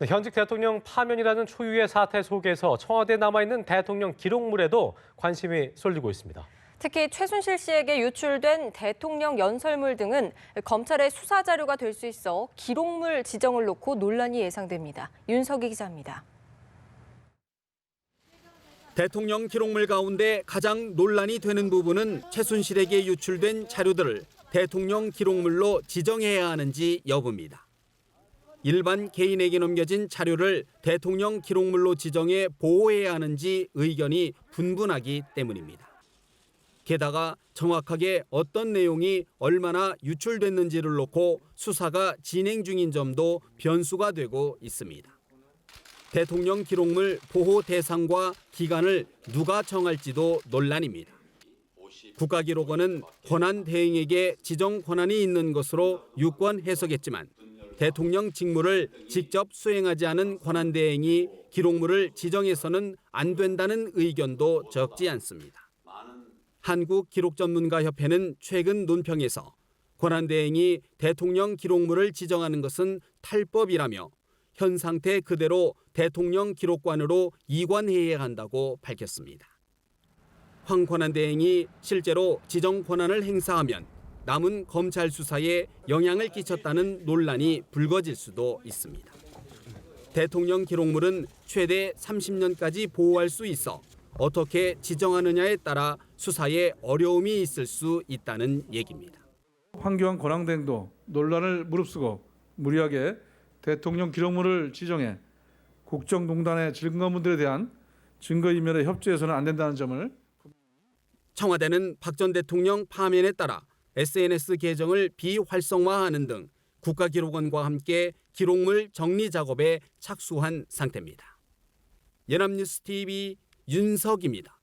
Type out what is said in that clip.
네, 현직 대통령 파면이라는 초유의 사태 속에서 청와대에 남아있는 대통령 기록물에도 관심이 쏠리고 있습니다. 특히 최순실 씨에게 유출된 대통령 연설물 등은 검찰의 수사 자료가 될 수 있어 기록물 지정을 놓고 논란이 예상됩니다. 윤석희 기자입니다. 대통령 기록물 가운데 가장 논란이 되는 부분은 최순실에게 유출된 자료들을 대통령 기록물로 지정해야 하는지 여부입니다. 일반 개인에게 넘겨진 자료를 대통령 기록물로 지정해 보호해야 하는지 의견이 분분하기 때문입니다. 게다가 정확하게 어떤 내용이 얼마나 유출됐는지를 놓고 수사가 진행 중인 점도 변수가 되고 있습니다. 대통령 기록물 보호 대상과 기간을 누가 정할지도 논란입니다. 국가기록원은 권한 대행에게 지정 권한이 있는 것으로 유권 해석했지만 대통령 직무를 직접 수행하지 않은 권한 대행이 기록물을 지정해서는 안 된다는 의견도 적지 않습니다. 한국기록전문가협회는 최근 논평에서 권한 대행이 대통령 기록물을 지정하는 것은 탈법이라며 현 상태 그대로 대통령 기록관으로 이관해야 한다고 밝혔습니다. 황 권한 대행이 실제로 지정 권한을 행사하면 남은 검찰 수사에 영향을 끼쳤다는 논란이 불거질 수도 있습니다. 대통령 기록물은 최대 30년까지 보호할 수 있어 어떻게 지정하느냐에 따라 수사에 어려움이 있을 수 있다는 얘기입니다. 황교안 권한대행도 논란을 무릅쓰고 무리하게 대통령 기록물을 지정해 국정농단의 증거물들에 대한 증거인멸에 협조해서는 안 된다는 점을 청와대는 박 전 대통령 파면에 따라 SNS 계정을 비활성화하는 등 국가기록원과 함께 기록물 정리 작업에 착수한 상태입니다. 연합뉴스 TV 윤석입니다.